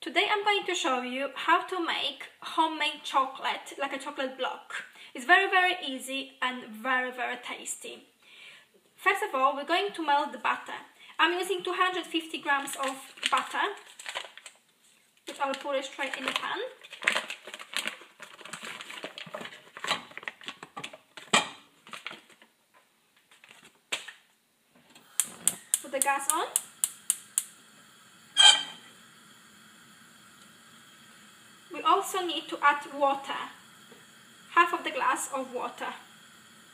Today I'm going to show you how to make homemade chocolate, like a chocolate block. It's very easy and very tasty. First of all, we're going to melt the butter. I'm using 250 grams of butter, which I'll put it straight in the pan. Put the gas on. We also need to add water, half of the glass of water.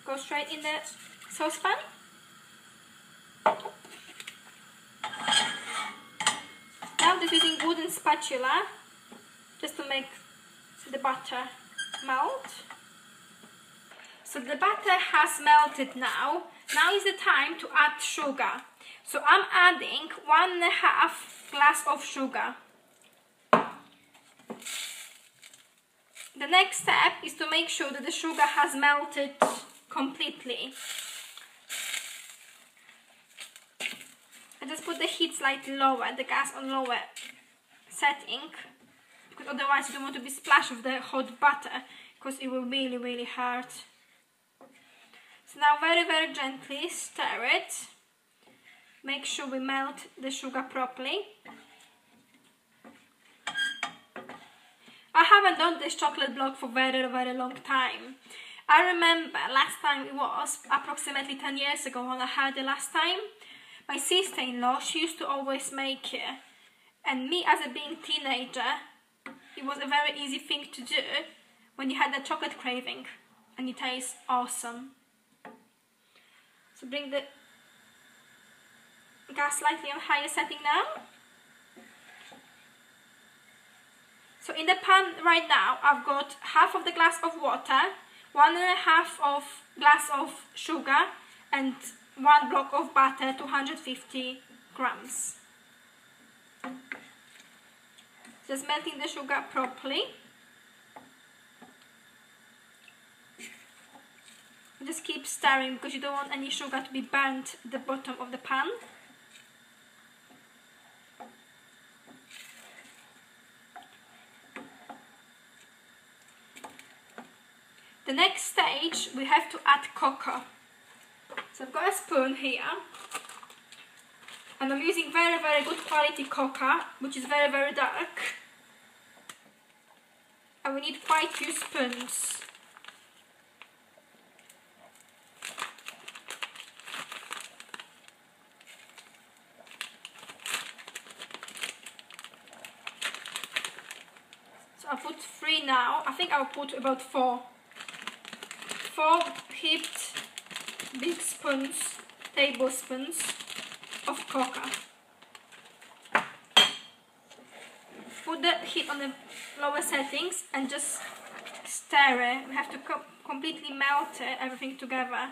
Go straight in the saucepan. Now just using wooden spatula just to make the butter melt. So the butter has melted now. Now is the time to add sugar. So I'm adding 1.5 glass of sugar. The next step is to make sure that the sugar has melted completely. I just put the heat slightly lower, the gas on lower setting, because otherwise you don't want to be splashed with the hot butter, because it will really hurt. So now very gently stir it. Make sure we melt the sugar properly. I haven't done this chocolate block for very long time. I remember last time it was approximately 10 years ago when I had it last time. My sister-in-law, she used to always make it, and me as a being teenager, it was a very easy thing to do when you had the chocolate craving, and it tastes awesome. So bring the gas slightly on higher setting now. So in the pan right now, I've got half of the glass of water, 1.5 glass of sugar, and 1 block of butter, 250 grams. Just melting the sugar properly. Just keep stirring because you don't want any sugar to be burnt at the bottom of the pan. The next stage, we have to add cocoa. So I've got a spoon here, and I'm using very good quality cocoa, which is very dark. And we need quite a few spoons. So I'll put 3 now. I think I'll put about 4 heaped big spoons, tablespoons of cocoa. Put the heat on the lower settings and just stir it. We have to completely melt it, everything together.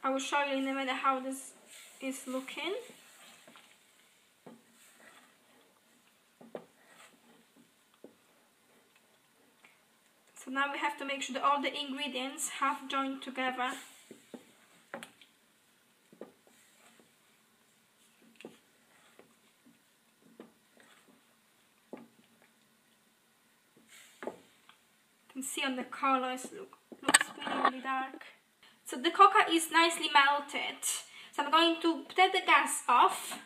I will show you in a minute how this is looking. So now we have to make sure that all the ingredients have joined together. You can see on the colors, looks really dark. So the cocoa is nicely melted. So I'm going to take the gas off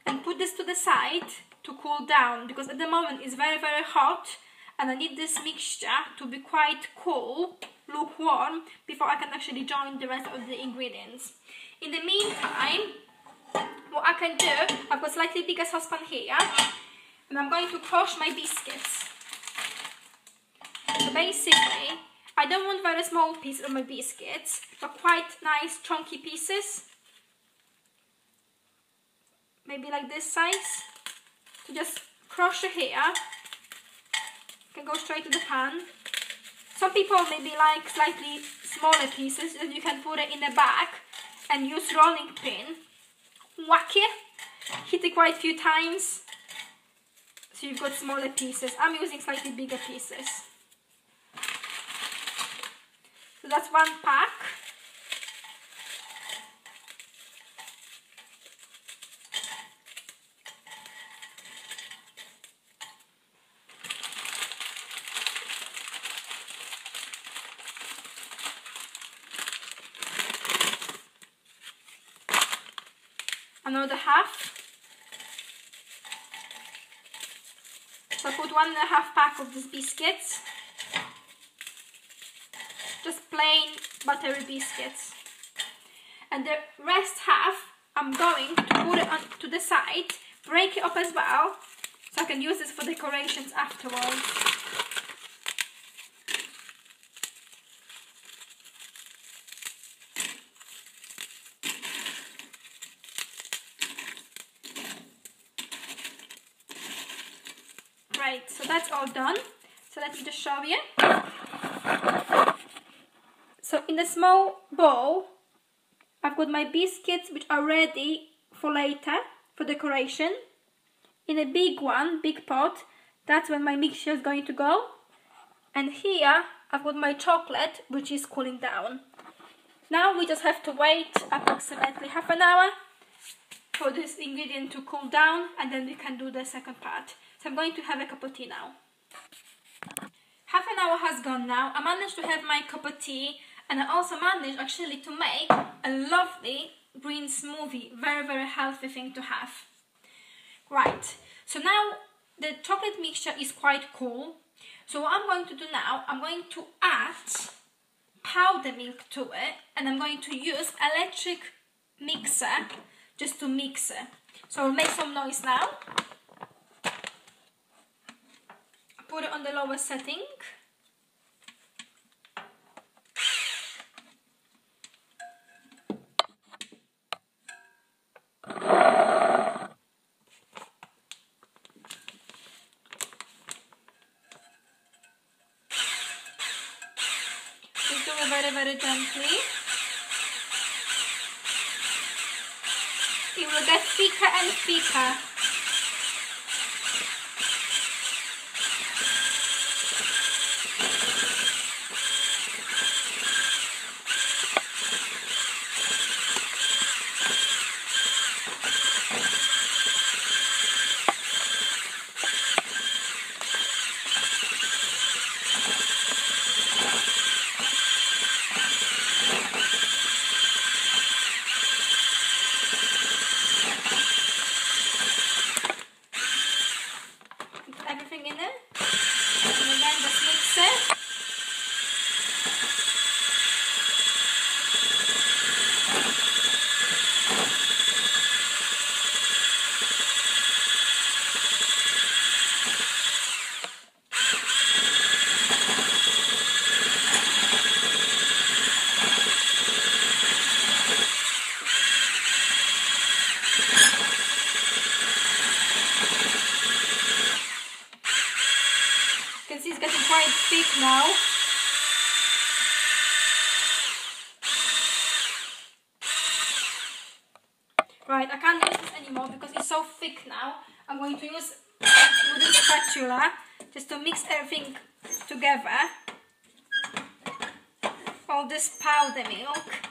and put this to the side to cool down, because at the moment it's very hot. And I need this mixture to be quite cool, lukewarm, before I can actually join the rest of the ingredients. In the meantime, what I can do, I've got slightly bigger saucepan here, and I'm going to crush my biscuits. So basically, I don't want very small pieces of my biscuits, but quite nice chunky pieces. Maybe like this size. So just crush it here. Can go straight to the pan. Some people maybe like slightly smaller pieces, that you can put it in the bag and use rolling pin. Whack it, hit it quite a few times, so you've got smaller pieces. I'm using slightly bigger pieces. So that's 1 pack. another half. So I put 1.5 pack of these biscuits, just plain buttery biscuits, and the rest half I'm going to put it on to the side, break it up as well, so I can use this for decorations afterwards. Right, so that's all done. So let me just show you. So in the small bowl, I've got my biscuits which are ready for later, for decoration. In a big one, big pot, that's where my mixture is going to go. And here, I've got my chocolate which is cooling down. Now we just have to wait approximately half an hour for this ingredient to cool down, and then we can do the second part. So I'm going to have a cup of tea now. Half an hour has gone now. I managed to have my cup of tea, and I also managed actually to make a lovely green smoothie. Very, very healthy thing to have. Right, so now the chocolate mixture is quite cool. So what I'm going to do now, I'm going to add powder milk to it, and I'm going to use electric mixer just to mix it. So I'll make some noise now. Put it on the lower setting. Just do it very, very gently. It will get thicker and thicker. Everything in it, and again just mix it. You can see it's getting quite thick now. Right, I can't use this anymore because it's so thick now. I'm going to use a wooden spatula just to mix everything together. All this powder milk.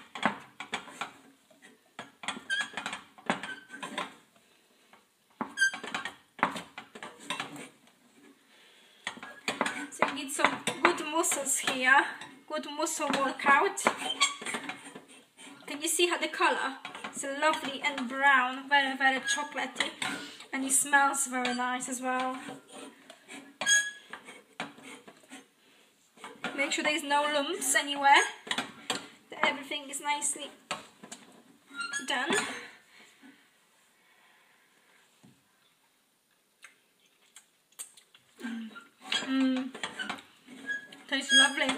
So you need some good muscles here, good muscle workout. Can you see how the colour? It's lovely and brown, very, very chocolatey, and it smells very nice as well. Make sure there is no lumps anywhere, that everything is nicely done. Tastes lovely.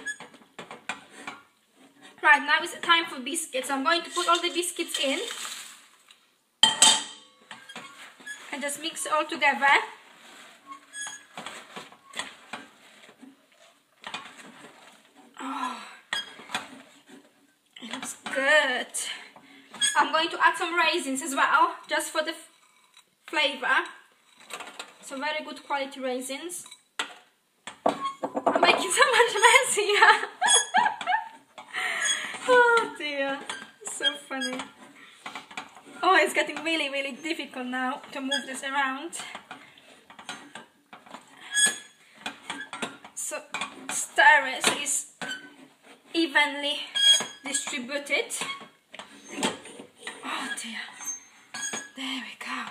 Right, now it's time for biscuits. So I'm going to put all the biscuits in and just mix it all together. Oh, it looks good. I'm going to add some raisins as well, just for the flavour. So very good quality raisins. I'm making so much mess here. Oh dear, so funny. Oh, it's getting really, really difficult now to move this around. So stir it so it's evenly distributed. Oh dear, There we go.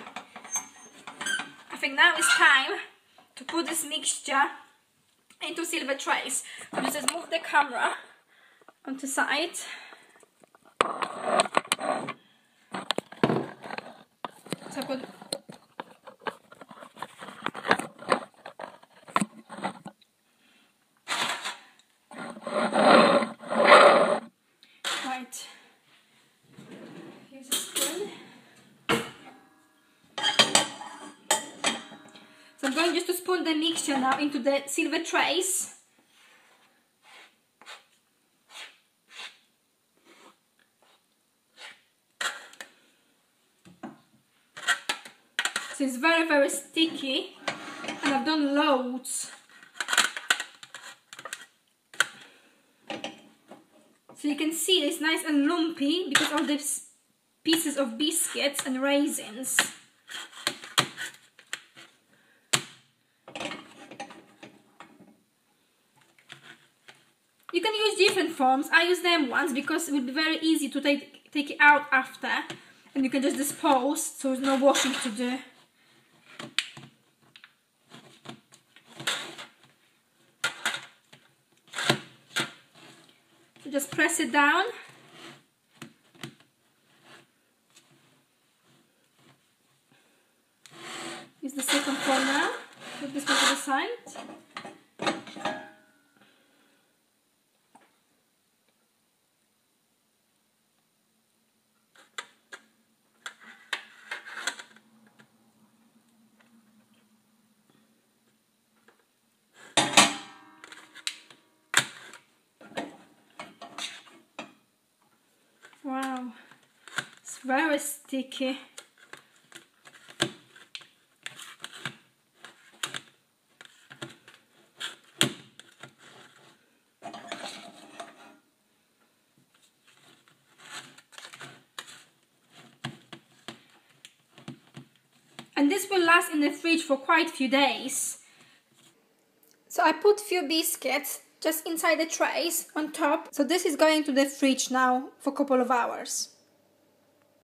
I think now it's time to put this mixture into silver trays. So just move the camera onto side. So I put right. Here's a spoon. So I'm going just to spoon the mixture now into the silver trays. So it's very, very sticky, and I've done loads. So you can see it's nice and lumpy because of the pieces of biscuits and raisins. You can use different forms. I use them once because it would be very easy to take it out after, and you can just dispose, so there's no washing to do. So just press it down. Use the second form now. Put this one to the side. Wow, it's very sticky. And this will last in the fridge for quite a few days. So I put few biscuits just inside the trays on top. So this is going to the fridge now for a couple of hours.